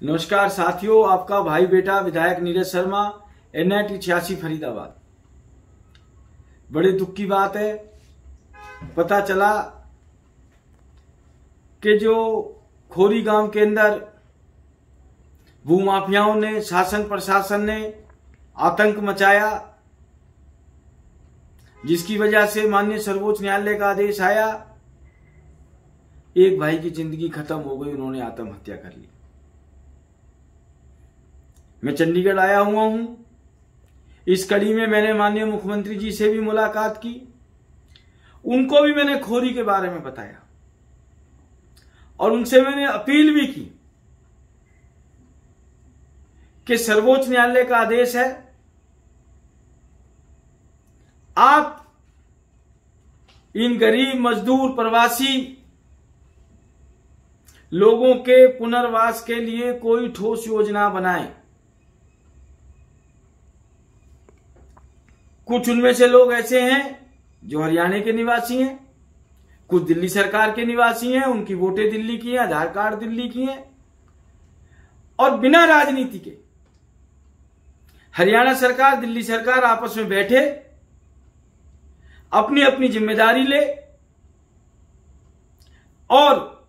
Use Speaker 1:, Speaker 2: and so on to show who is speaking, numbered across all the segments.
Speaker 1: नमस्कार साथियों, आपका भाई बेटा विधायक नीरज शर्मा, NIT 86 फरीदाबाद। बड़े दुख की बात है, पता चला कि जो खोरी गांव के अंदर भूमाफियाओं ने, शासन प्रशासन ने आतंक मचाया, जिसकी वजह से माननीय सर्वोच्च न्यायालय का आदेश आया। एक भाई की जिंदगी खत्म हो गई, उन्होंने आत्महत्या कर ली। मैं चंडीगढ़ आया हुआ हूं। इस कड़ी में मैंने माननीय मुख्यमंत्री जी से भी मुलाकात की, उनको भी मैंने खोरी के बारे में बताया और उनसे मैंने अपील भी की कि सर्वोच्च न्यायालय का आदेश है, आप इन गरीब मजदूर प्रवासी लोगों के पुनर्वास के लिए कोई ठोस योजना बनाएं। कुछ उनमें से लोग ऐसे हैं जो हरियाणा के निवासी हैं, कुछ दिल्ली सरकार के निवासी हैं, उनकी वोटें दिल्ली की हैं, आधार कार्ड दिल्ली की हैं, और बिना राजनीति के हरियाणा सरकार, दिल्ली सरकार आपस में बैठे अपनी अपनी जिम्मेदारी ले और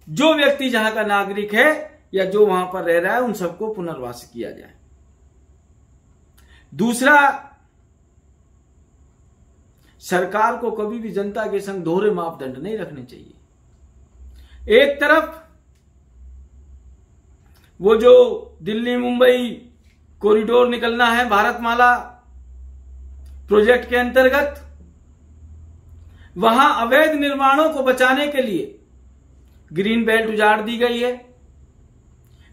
Speaker 1: जो व्यक्ति जहां का नागरिक है या जो वहां पर रह रहा है उन सबको पुनर्वास किया जाए। दूसरा, सरकार को कभी भी जनता के संग दोहरे मापदंड नहीं रखने चाहिए। एक तरफ वो जो दिल्ली मुंबई कॉरिडोर निकलना है भारतमाला प्रोजेक्ट के अंतर्गत, वहां अवैध निर्माणों को बचाने के लिए ग्रीन बेल्ट उजाड़ दी गई है।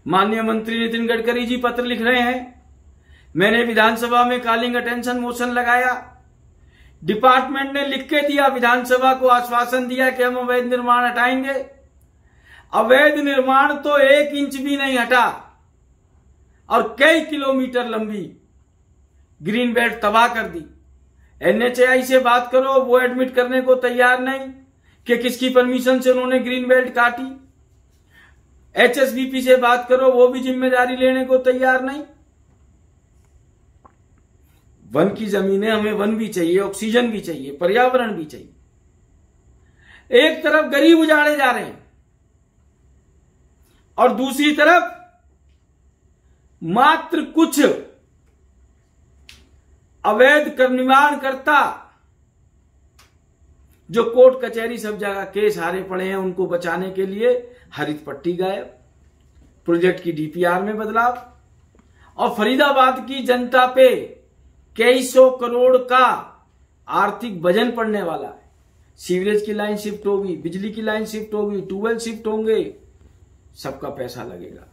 Speaker 1: माननीय मंत्री नितिन गडकरी जी पत्र लिख रहे हैं, मैंने विधानसभा में कॉलिंग अटेंशन मोशन लगाया, डिपार्टमेंट ने लिख के दिया, विधानसभा को आश्वासन दिया कि हम अवैध निर्माण हटाएंगे। अवैध निर्माण तो 1 इंच भी नहीं हटा और कई किलोमीटर लंबी ग्रीन बेल्ट तबाह कर दी। NHAI से बात करो, वो एडमिट करने को तैयार नहीं कि किसकी परमिशन से उन्होंने ग्रीन बेल्ट काटी। HSBP से बात करो, वो भी जिम्मेदारी लेने को तैयार नहीं। वन की जमीनें, हमें वन भी चाहिए, ऑक्सीजन भी चाहिए, पर्यावरण भी चाहिए। एक तरफ गरीब उजाड़े जा रहे हैं और दूसरी तरफ मात्र कुछ अवैध निर्माणकर्ता जो कोर्ट कचहरी सब जगह केस हारे पड़े हैं, उनको बचाने के लिए हरित पट्टी गायब, प्रोजेक्ट की DPR में बदलाव, और फरीदाबाद की जनता पे कई सौ करोड़ का आर्थिक वजन पड़ने वाला है। सीवरेज की लाइन शिफ्ट होगी, बिजली की लाइन शिफ्ट होगी, ट्यूबवेल शिफ्ट होंगे, सबका पैसा लगेगा।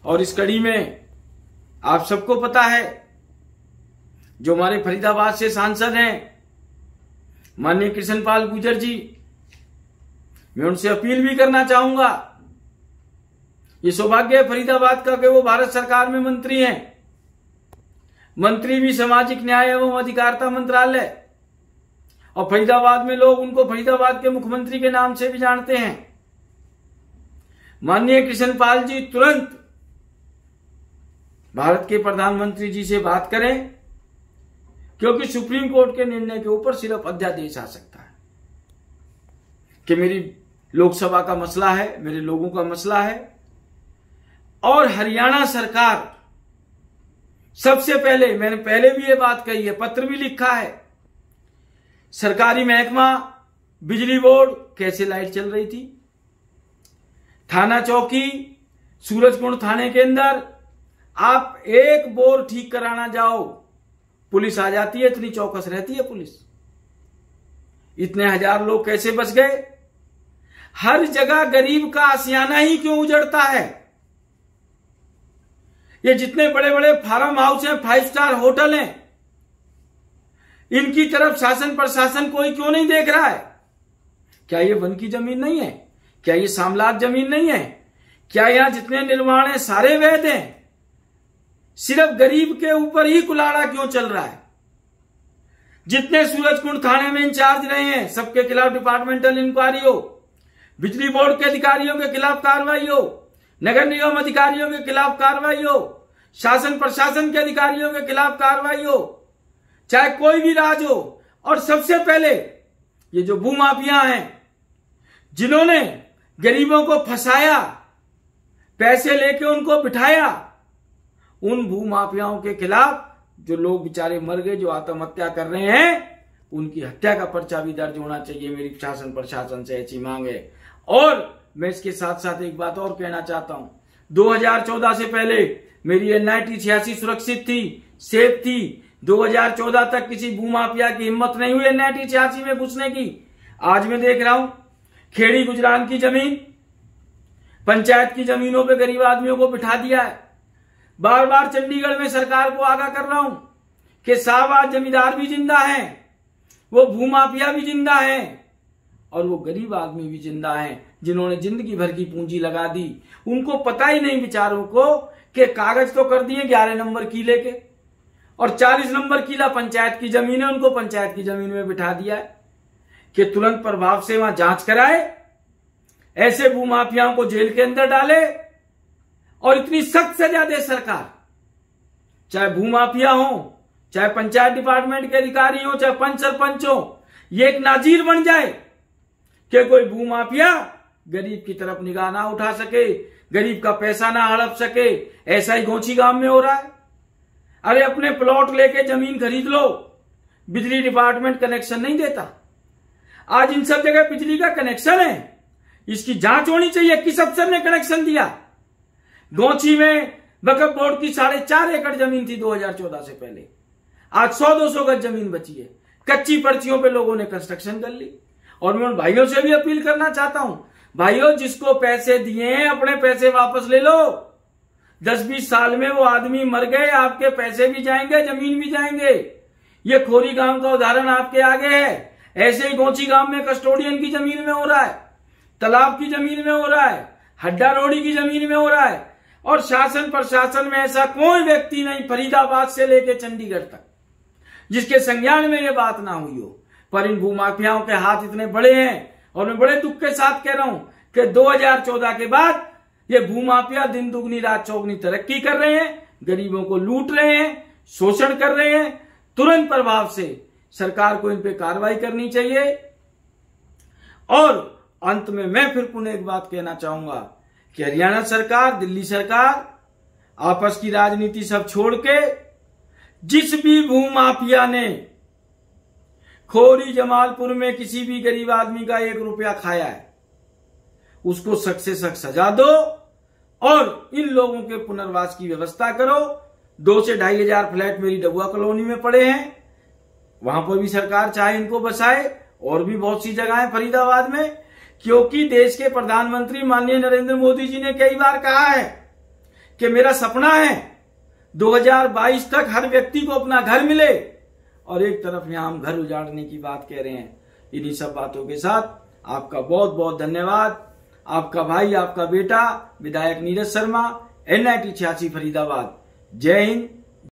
Speaker 1: और इस कड़ी में आप सबको पता है, जो हमारे फरीदाबाद से सांसद हैं माननीय कृष्णपाल गुर्जर जी, मैं उनसे अपील भी करना चाहूंगा। ये सौभाग्य है फरीदाबाद का कि वो भारत सरकार में मंत्री हैं, मंत्री भी सामाजिक न्याय एवं अधिकारिता मंत्रालय, और फरीदाबाद में लोग उनको फरीदाबाद के मुख्यमंत्री के नाम से भी जानते हैं। माननीय कृष्णपाल जी तुरंत भारत के प्रधानमंत्री जी से बात करें, क्योंकि सुप्रीम कोर्ट के निर्णय के ऊपर सिर्फ अध्यादेश आ सकता है कि मेरी लोकसभा का मसला है, मेरे लोगों का मसला है। और हरियाणा सरकार सबसे पहले, मैंने पहले भी ये बात कही है, पत्र भी लिखा है, सरकारी महकमा बिजली बोर्ड कैसे लाइट चल रही थी, थाना चौकी सूरजकुंड थाने के अंदर आप एक बोर ठीक कराना जाओ, पुलिस आ जाती है, इतनी चौकस रहती है पुलिस। इतने हजार लोग कैसे बच गए? हर जगह गरीब का आशियाना ही क्यों उजड़ता है? ये जितने बड़े बड़े फार्म हाउस हैं, 5 स्टार होटल हैं, इनकी तरफ शासन प्रशासन कोई क्यों नहीं देख रहा है? क्या ये वन की जमीन नहीं है? क्या ये साम्राज्य जमीन नहीं है? क्या यहां जितने निर्माण हैं सारे वैध हैं? सिर्फ गरीब के ऊपर ही कुलाड़ा क्यों चल रहा है? जितने सूरजकुंड थाने में इंचार्ज रहे हैं, सबके खिलाफ डिपार्टमेंटल इंक्वायरी हो, बिजली बोर्ड के अधिकारियों के खिलाफ कार्रवाई हो, नगर निगम अधिकारियों के खिलाफ कार्रवाई हो, शासन प्रशासन के अधिकारियों के खिलाफ कार्रवाई हो, चाहे कोई भी राज हो। और सबसे पहले ये जो भूमाफिया हैं, जिन्होंने गरीबों को फंसाया, पैसे लेके उनको बिठाया, उन भूमाफियाओं के खिलाफ जो लोग बेचारे मर गए, जो आत्महत्या कर रहे हैं, उनकी हत्या का पर्चा भी दर्ज होना चाहिए। मेरी शासन प्रशासन से ऐसी मांग है। और मैं इसके साथ साथ एक बात और कहना चाहता हूं, 2014 से पहले मेरी NIT 86 सुरक्षित थी, सेफ थी। 2014 तक किसी भूमाफिया की हिम्मत नहीं हुई NIT 86 में घुसने की। आज मैं देख रहा हूं खेड़ी गुजरान की जमीन, पंचायत की जमीनों पे गरीब आदमियों को बिठा दिया है। बार बार चंडीगढ़ में सरकार को आगाह कर रहा हूं कि साहब आज जमींदार भी जिंदा हैं, वो भूमाफिया भी जिंदा हैं, और वो गरीब आदमी भी जिंदा हैं, जिन्होंने जिंदगी भर की पूंजी लगा दी। उनको पता ही नहीं बेचारों को कि कागज तो कर दिए 11 नंबर किले के, और 40 नंबर किला पंचायत की जमीन है, उनको पंचायत की जमीन में बिठा दिया है कि तुरंत प्रभाव से वहां जांच कराए, ऐसे भूमाफियाओं को जेल के अंदर डाले, और इतनी सख्त सजा दे सरकार। चाहे भूमाफिया हो, चाहे पंचायत डिपार्टमेंट के अधिकारी हो, चाहे पंच सरपंच हो, ये एक नाजीर बन जाए कि कोई भूमाफिया गरीब की तरफ निगाह ना उठा सके, गरीब का पैसा ना हड़प सके। ऐसा ही गोची गांव में हो रहा है। अरे अपने प्लॉट लेके जमीन खरीद लो, बिजली डिपार्टमेंट कनेक्शन नहीं देता। आज इन सब जगह बिजली का कनेक्शन है, इसकी जांच होनी चाहिए, किस अफसर ने कनेक्शन दिया। गोची में वक्फ बोर्ड की 4.5 एकड़ जमीन थी 2014 से पहले, आज 100-200 गज जमीन बची है। कच्ची पर्चियों पे लोगों ने कंस्ट्रक्शन कर ली। और मैं उन भाइयों से भी अपील करना चाहता हूं, भाइयों जिसको पैसे दिए हैं अपने पैसे वापस ले लो। 10-20 साल में वो आदमी मर गए, आपके पैसे भी जाएंगे, जमीन भी जाएंगे। ये खोरी गांव का उदाहरण आपके आगे है। ऐसे ही गोची गांव में कस्टोडियन की जमीन में हो रहा है, तालाब की जमीन में हो रहा है, हड्डा रोड़ी की जमीन में हो रहा है। और शासन प्रशासन में ऐसा कोई व्यक्ति नहीं, फरीदाबाद से लेकर चंडीगढ़ तक, जिसके संज्ञान में ये बात ना हुई हो। पर इन भूमाफियाओं के हाथ इतने बड़े हैं, और मैं बड़े दुख के साथ कह रहा हूं कि 2014 के बाद ये भूमाफिया दिन दुगनी रात चौगनी तरक्की कर रहे हैं, गरीबों को लूट रहे हैं, शोषण कर रहे हैं। तुरंत प्रभाव से सरकार को इन पे कार्रवाई करनी चाहिए। और अंत में मैं फिर पुनः एक बात कहना चाहूंगा कि हरियाणा सरकार, दिल्ली सरकार आपस की राजनीति सब छोड़ के, जिस भी भूमाफिया ने खोरी जमालपुर में किसी भी गरीब आदमी का 1 रुपया खाया है, उसको सख्त से सख्त सजा दो और इन लोगों के पुनर्वास की व्यवस्था करो। 2 से 2.5 हजार फ्लैट मेरी डबुआ कॉलोनी में पड़े हैं, वहां पर भी सरकार चाहे इनको बसाए, और भी बहुत सी जगह है फरीदाबाद में। क्योंकि देश के प्रधानमंत्री माननीय नरेंद्र मोदी जी ने कई बार कहा है कि मेरा सपना है 2022 तक हर व्यक्ति को अपना घर मिले, और एक तरफ यहां हम घर उजाड़ने की बात कह रहे हैं। इन्हीं सब बातों के साथ आपका बहुत बहुत धन्यवाद। आपका भाई, आपका बेटा विधायक नीरज शर्मा, NIT 86 फरीदाबाद। जय हिंद,